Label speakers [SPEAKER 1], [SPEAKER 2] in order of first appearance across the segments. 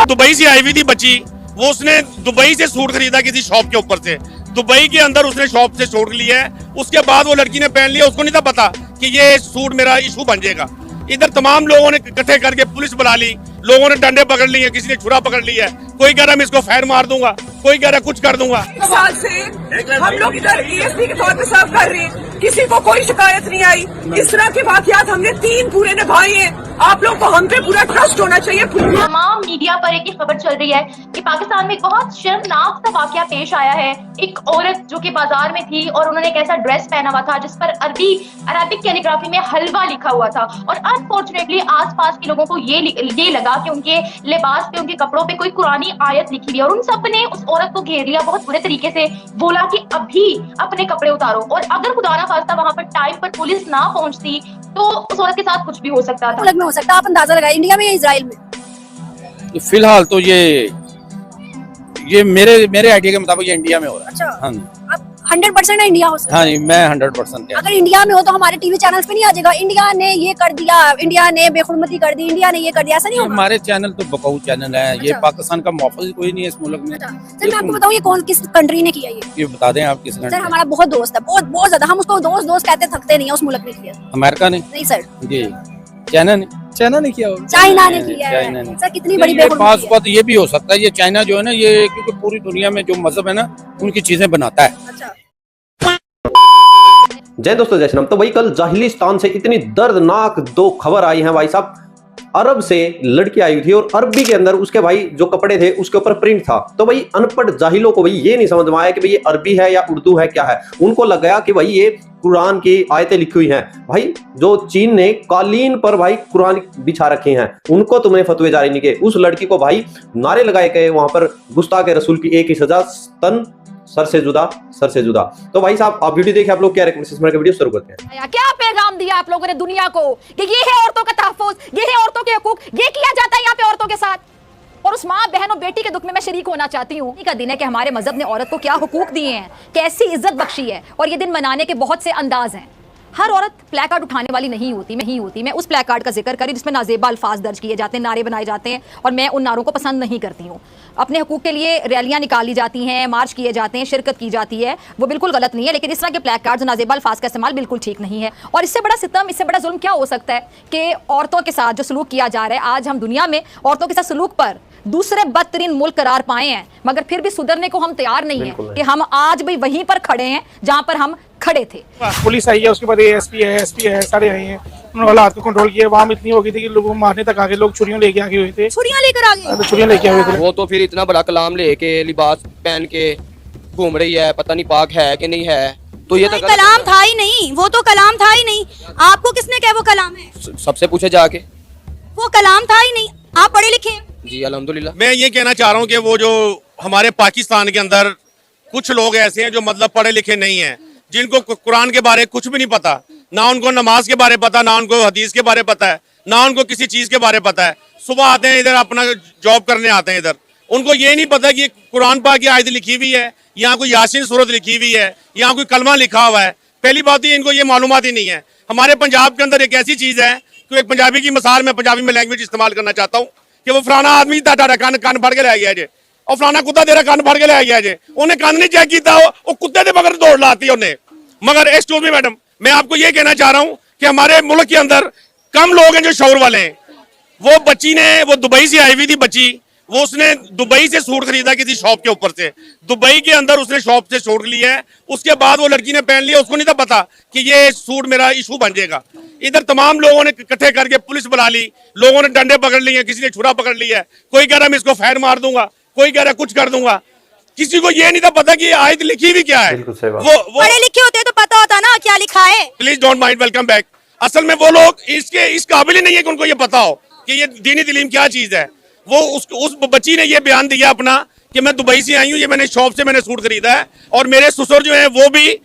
[SPEAKER 1] Dubai से आई हुई थी बच्ची, वो उसने दुबई से सूट खरीदा किसी शॉप के ऊपर से, दुबई के अंदर उसने शॉप से सूट लिया है। उसके बाद वो लड़की ने पहन लिया, उसको नहीं था पता कि ये सूट मेरा इशू बन जाएगा। इधर तमाम लोगों ने इकट्ठे करके पुलिस बुला ली, लोगों ने डंडे पकड़ लिए, किसी ने छुरा पकड़ लिया है, कोई कह रहा मैं इसको फायर मार दूंगा, कोई कह रहा कुछ कर दूंगा।
[SPEAKER 2] साल से हम लोग इधर ESP के तौर पे सर्व कर रहे हैं, किसी को कोई शिकायत नहीं आई। इस तरह के वाकयात हमने 3 पूरे निभाए हैं। आप लोग को हम पे पूरा ट्रस्ट होना चाहिए।
[SPEAKER 3] तमाम मीडिया पर एक ही खबर चल रही है कि पाकिस्तान में एक बहुत शर्मनाक सा वाकया पेश आया है। एक औरत जो कि बाजार में थी और उन्होंने एक ऐसा ड्रेस पहना हुआ था जिस पर अरबिक कैलीग्राफी में हलवा लिखा हुआ था, और अनफॉर्चुनेटली आसपास के लोगों को ये लगा कि उनके लिबास पे, उनके कपड़ों पे कोई कुरानी आयत लिखी हुई है, और उन सब ने उस औरत को घेर लिया बहुत बुरे तरीके से, बोला कि अभी अपने कपड़े उतारो। और अगर खुदा ना खास्ता वहां पर टाइम पर पुलिस ना पहुंचती तो उस औरत के साथ कुछ भी हो सकता था।
[SPEAKER 4] हो सकता है, आप अंदाजा लगाए इंडिया में या इजराइल में?
[SPEAKER 5] फिलहाल तो ये मेरे आइडिया के मुताबिक ये इंडिया में हो रहा है।
[SPEAKER 4] अच्छा,
[SPEAKER 5] हाँ,
[SPEAKER 4] आप 100% इंडिया हो सकता है?
[SPEAKER 5] हाँ जी, मैं 100%
[SPEAKER 4] अगर इंडिया में हो तो हमारे टीवी चैनल्स पे नहीं आ जाएगा इंडिया ने ये कर दिया, इंडिया ने बेहुरमती कर दी, इंडिया ने ये कर दिया, ऐसा नहीं होगा?
[SPEAKER 5] हमारे चैनल तो बकाऊ चैनल है। ये पाकिस्तान का मुआफिज कोई नहीं है इस मुल्क में।
[SPEAKER 4] सर मैं आपको बताऊं ये किस कंट्री ने किया
[SPEAKER 5] ये बता दें आप किस
[SPEAKER 4] सर?
[SPEAKER 5] कंट्री?
[SPEAKER 4] हमारा बहुत दोस्त है, बहुत ज्यादा, हम उसको दोस्त कहते थकते नहीं है। उस मुल्क ने किया?
[SPEAKER 5] अमेरिका ने
[SPEAKER 4] नहीं सर,
[SPEAKER 5] जी, चाइना ने किया होगा।
[SPEAKER 4] चाइना ने किया है। सर कितनी बड़ी बेहुरमती है।
[SPEAKER 5] ये भी हो सकता है, ये चाइना जो है ना, ये क्योंकि पूरी दुनिया में जो मजहब है ना उनकी चीजें बनाता है।
[SPEAKER 4] अच्छा।
[SPEAKER 6] जय दोस्तों, जय श्री राम। तो भाई कल जाहिलिस्तान से इतनी दर्दनाक 2 खबर आई हैं भाई साहब। अरब से लड़की आई थी और अरबी के अंदर उसके भाई जो कपड़े थे उसके ऊपर प्रिंट था। तो भाई अनपढ़ जाहिलों को भाई ये नहीं समझ में आया कि भाई ये अरबी है या उर्दू है, क्या है। उनको लग गया कि भाई ये कुरान की आयतें लिखी हुई हैं। भाई जो चीन ने कालीन पर भाई कुरान बिछा रखे हैं, उनको तुमने फतवे जारी नहीं किए। उस लड़की को भाई नारे लगाए गए वहां पर, गुस्ताखे रसूल की एक ही सजा, तन सर से जुदा। तो भाई साहब आप वीडियो देखिए, आप लोग क्या वीडियो शुरू करते हैं।
[SPEAKER 7] क्या पैगाम दिया आप लोगों ने दुनिया को कि ये है औरतों का तहफ्फुज़, ये है औरतों के हकूक, ये किया जाता है यहाँ पे औरतों के साथ। और उस माँ बहन और बेटी के दुख में मैं शरीक होना चाहती हूँ। का दिन है कि हमारे मजहब ने औरत को क्या हुकूक दिए हैं, कैसी इज्जत बख्शी है, और ये दिन मनाने के बहुत से अंदाज हैं। हर औरत प्ले कार्ड उठाने वाली नहीं होती। मैं उस प्ले कार्ड का जिक्र करी जिसमें नाजेबा अल्फाज दर्ज किए जाते हैं, नारे बनाए जाते हैं, और मैं उन नारों को पसंद नहीं करती हूँ। अपने हकूक के लिए रैलियां निकाली जाती हैं, मार्च किए जाते हैं, शिरकत की जाती है, वो बिल्कुल गलत नहीं है। लेकिन इस तरह के प्ले कार्ड नाजेबा अल्फाज का इस्तेमाल बिल्कुल ठीक नहीं है। और इससे बड़ा सितम, इससे बड़ा जुल्म क्या हो सकता है कि औरतों के साथ जो सलूक किया जा रहा है। आज हम दुनिया में औरतों के साथ सलूक पर दूसरे बदतरीन मुल्क करार पाए हैं, मगर फिर भी सुधरने को हम तैयार नहीं है कि हम आज भी वहीं पर खड़े हैं जहां पर हम खड़े थे।
[SPEAKER 8] पुलिस आई है, उसके बाद ASP है, SP है, सारे आए हैं, उन्होंने हालात को कंट्रोल किया। वहाँ इतनी हो गई थी कि लोगों को मारने तक आगे लोग छुरियां लेके आगे हुए थे।
[SPEAKER 4] छुरियां लेकर आ गए?
[SPEAKER 8] छुरियां लेके आए थे।
[SPEAKER 9] वो तो फिर इतना बड़ा कलाम लेके लिबास पहन के घूम रही है, पता नहीं पाक है कि नहीं है। तो ये तो
[SPEAKER 4] कलाम था ही नहीं, वो तो कलाम था ही नहीं। आपको किसने कहा वो कलाम है?
[SPEAKER 9] सबसे पूछे जाके,
[SPEAKER 4] वो कलाम था ही नहीं। आप पढ़े लिखे?
[SPEAKER 9] जी अल्हम्दुलिल्लाह।
[SPEAKER 1] मैं ये कहना चाह रहा हूँ कि वो जो हमारे पाकिस्तान के अंदर कुछ लोग ऐसे हैं जो मतलब पढ़े लिखे नहीं हैं, जिनको कुरान के बारे कुछ भी नहीं पता, ना उनको नमाज के बारे पता, ना उनको हदीस के बारे पता है, ना उनको किसी चीज के बारे पता है। सुबह आते हैं इधर, अपना जॉब करने आते हैं इधर, उनको ये नहीं पता कि कुरान पाक की आयत लिखी हुई है, यहाँ कोई यासीन सूरत लिखी हुई है, यहाँ कोई कलमा लिखा हुआ है। पहली बात ही इनको ये मालूमात ही नहीं है। हमारे पंजाब के अंदर एक ऐसी चीज है कि एक पंजाबी की मिसाल, मैं पंजाबी में लैंग्वेज इस्तेमाल करना चाहता हूँ कि वो फलाना आदमी ताड़ा कान फड़ के लै गया जे, और फलाना कुत्ता तेरा कान फड़ के लै गया जे, उन्हें कान नहीं चेक किया, वो कुत्ते के मगर दौड़ लाती उन्हें। मगर एक्सक्यूज मी मैडम, मैं आपको ये कहना चाह रहा हूँ कि हमारे मुल्क के अंदर कम लोग हैं जो शौर वाले हैं। वो बच्ची ने, वो दुबई से आई हुई थी बच्ची, वो उसने दुबई से सूट खरीदा किसी शॉप के ऊपर से, दुबई के अंदर उसने शॉप से सूट लिया है। उसके बाद वो लड़की ने पहन लिया, उसको नहीं था पता कि ये सूट मेरा इशू बन जाएगा। इधर तमाम लोगों ने इकट्ठे करके पुलिस बुला ली, लोगों ने डंडे पकड़ लिए, किसी ने छुरा पकड़ लिया है, कोई कह रहा मैं इसको फायर मार दूंगा, कोई कह रहा कुछ कर दूंगा। किसी को ये नहीं था पता कि आयत लिखी भी क्या है। वो
[SPEAKER 4] पढ़े लिखे होते तो पता होता ना क्या लिखा है।
[SPEAKER 1] Please don't mind, welcome back. असल में वो लोग इस काबिल ही नहीं है कि उनको ये पता हो कि ये दीनी तालीम क्या चीज है। वो उस बच्ची ने ये बयान दिया अपना कि मैं दुबई से आई हूँ, ये मैंने शॉप से मैंने सूट खरीदा है, और मेरे ससुर जो है वो भी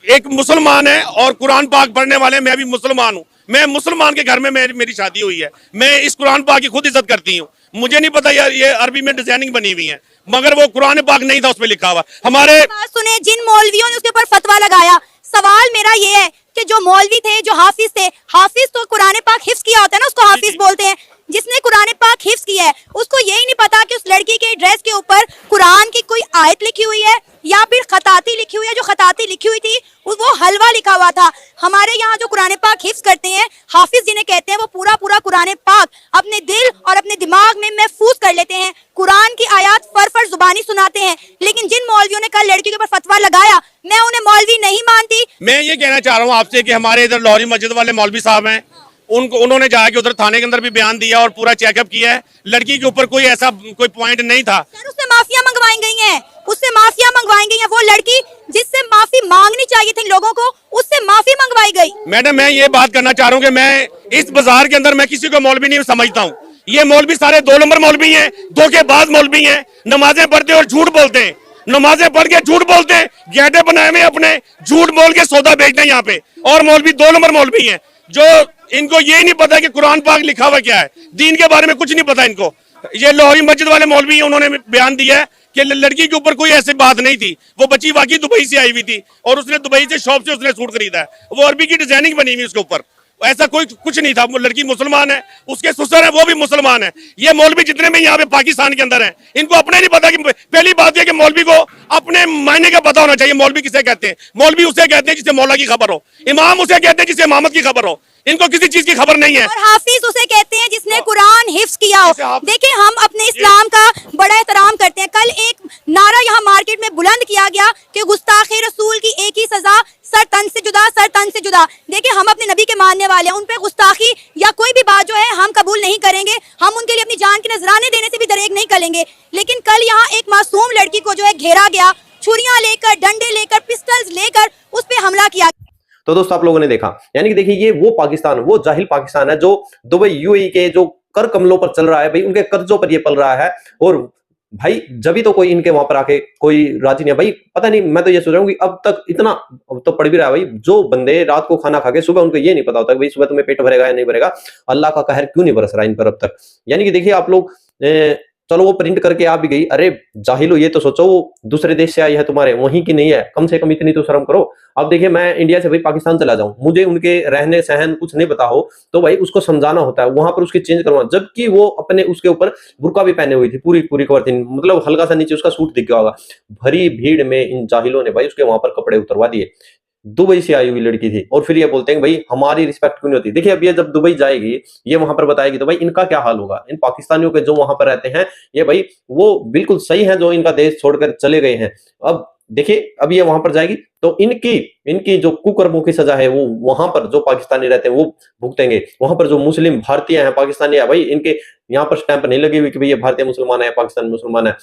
[SPEAKER 1] एक मुसलमान है और कुरान पाक पढ़ने वाले, मैं भी मुसलमान हूँ। मैं मुसलमान के घर में मेरी शादी हुई है, मैं इस कुरान पाक की खुद इज्जत करती हूँ। मुझे नहीं पता यार ये अरबी में डिजाइनिंग बनी हुई है, मगर वो कुरान पाक नहीं था उस पर लिखा हुआ। हमारे
[SPEAKER 4] सुने जिन मौलवियों ने उसके ऊपर फतवा लगाया, सवाल मेरा ये है कि जो मौलवी थे, जो हाफिज थे, हाफिज तो कुरान पाक हिफ्ज किया होता है ना, उसको हाफिज बोलते हैं। जिसने कुरान पाक हिफ्ज किया है उसको यही नहीं पता कि उस लड़की के ड्रेस के ऊपर कुरान की कोई आयत लिखी हुई है या फिर खताती लिखी हुई है। जो खताती लिखी हुई थी वो हलवा लिखा हुआ था। हमारे यहाँ जो कुरान पाक हिफ्ज करते हैं, हाफिज जिन्हें कहते हैं, वो पूरा पूरा कुरान पाक अपने दिल और अपने दिमाग में महफूज कर लेते हैं। कुरान की आयत फर जुबानी सुनाते हैं। लेकिन जिन मौलवियों ने कल लड़की के ऊपर फतवा लगाया, मैं उन्हें मौलवी नहीं मानती।
[SPEAKER 1] मैं ये कहना चाह रहा हूँ आपसे कि हमारे इधर लाहौरी मस्जिद वाले मौलवी साहब हैं, उन्होंने जाके उधर थाने के अंदर भी बयान दिया और पूरा चेकअप किया है। लड़की के ऊपर कोई ऐसा कोई पॉइंट नहीं था।
[SPEAKER 4] सर, उससे माफिया मंगवाई गई हैं, उससे माफिया मंगवाई गई हैं। वो लड़की जिससे माफी मांगनी चाहिए थी लोगों को, उससे माफी मंगवाई गई।
[SPEAKER 1] मैडम, मैं ये बात करना चाह रहा हूँ कि मैं इस बाजार के अंदर मैं किसी को मौलवी नहीं समझता हूँ। ये मौलवी सारे 2 नंबर मौलवी हैं, धोखेबाज मौलवी हैं, नमाजें पढ़ते और झूठ बोलते हैं, नमाजें पढ़ के झूठ बोलते हैं, गेटे बनाए हुए अपने, झूठ बोल के सौदा बेचते हैं यहाँ पे। और मौलवी 2 नंबर मौलवी हैं जो इनको ये नहीं पता कि कुरान पाक लिखा हुआ क्या है, दीन के बारे में कुछ नहीं पता इनको। ये लाहौरी मस्जिद वाले मौलवी हैं, उन्होंने बयान दिया है कि लड़की के ऊपर कोई ऐसी बात नहीं थी। वो बच्ची वाकई दुबई से आई हुई थी और उसने दुबई से शॉप से उसने सूट खरीदा है। वो अरबी की डिजाइनिंग बनी हुई उसके ऊपर, ऐसा कोई कुछ नहीं था। वो लड़की मुसलमान है, उसके ससुर है वो भी मुसलमान है। ये मौलवी जितने भी यहाँ पे पाकिस्तान के अंदर हैं, इनको अपने नहीं पता कि पहली बात यह कि मौलवी को अपने मायने का पता होना चाहिए। मौलवी किसे कहते हैं? मौलवी उसे कहते हैं जिसे मौला की खबर हो। इमाम उसे कहते हैं जिसे इमामत की खबर हो। इनको किसी चीज की खबर नहीं है।
[SPEAKER 4] और हाफिज उसे कहते हैं जिसने कुरान हिफ्ज किया हो। देखिए, हम अपने इस्लाम का बड़ा एहतराम करते हैं। कल एक नारा यहाँ मार्केट में बुलंद किया गया कि गुस्ताखे रसूल की एक ही सजा, सर तन से जुदा, सर तन से जुदा। देखिए, हम अपने नबी के मानने वाले हैं, उन पे गुस्ताखी या कोई भी बात जो है हम कबूल नहीं करेंगे। हम उनके लिए अपनी जान के नजराने देने से भी दरेक नहीं करेंगे। लेकिन कल यहाँ एक मासूम लड़की को जो है घेरा गया, छुरियां लेकर, डंडे लेकर, पिस्टल्स लेकर उस पर हमला किया।
[SPEAKER 6] तो दोस्तों, आप लोगों ने देखा, यानी कि देखिए, ये वो पाकिस्तान, वो जाहिल पाकिस्तान है जो दुबई यूएई के जो कर कमलों पर चल रहा है भाई, उनके कर्जों पर ये पल रहा है। और भाई जब भी तो कोई इनके वहां पर आके कोई राजी नहीं है भाई। पता नहीं, मैं तो ये सोच रहा हूँ कि अब तक इतना तो पड़ भी रहा है भाई। जो बंदे रात को खाना खा के सुबह, उनको ये नहीं पता होता कि भाई सुबह तुम्हें पेट भरेगा या नहीं भरेगा। अल्लाह का कहर क्यों नहीं बरस रहा इन पर अब तक। यानी कि देखिए, आप लोग चलो वो प्रिंट करके आ भी गई, अरे जाहिलो, ये तो सोचो वो दूसरे देश से आई है, तुम्हारे वहीं की नहीं है, कम से कम इतनी तो शर्म करो। अब देखिए, मैं इंडिया से भाई पाकिस्तान चला जाऊं, मुझे उनके रहने सहन कुछ नहीं पता हो तो भाई उसको समझाना होता है, वहां पर उसकी चेंज करवाना। जबकि वो अपने उसके ऊपर बुर्का भी पहने हुई थी, पूरी पूरी कवर थी, मतलब हल्का सा नीचे उसका सूट दिख गया होगा। भरी भीड़ में इन जाहिलों ने भाई उसके वहां पर कपड़े उतरवा दिए। दुबई से आई हुई लड़की थी और फिर ये बोलते हैं भाई हमारी रिस्पेक्ट क्यों नहीं होती। देखिए, अब ये जब दुबई जाएगी, ये वहां पर बताएगी तो भाई इनका क्या हाल होगा। इन पाकिस्तानियों के जो वहां पर रहते हैं, ये भाई वो बिल्कुल सही है जो इनका देश छोड़कर चले गए हैं। अब देखिए, अब ये वहां पर जाएगी तो इनकी जो कुकर्मों की सजा है वो वहां पर जो पाकिस्तानी रहते हैं वो भुगतेंगे। वहां पर जो मुस्लिम भारतीय हैं, पाकिस्तानी है भाई, इनके यहाँ पर स्टैंप नहीं लगी हुई कि भाई ये भारतीय मुसलमान है, पाकिस्तानी मुसलमान है।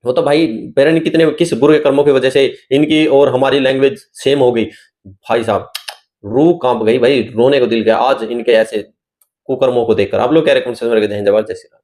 [SPEAKER 6] वो तो भाई पता नहीं कितने किस बुरे कर्मों की वजह से इनकी और हमारी लैंग्वेज सेम हो गई। भाई साहब, रूह कांप गई भाई, रोने को दिल गया आज इनके ऐसे कुकर्मों को देखकर। आप लोग कह रहे हैं कौन से जय जवाहर, जय श्री राम।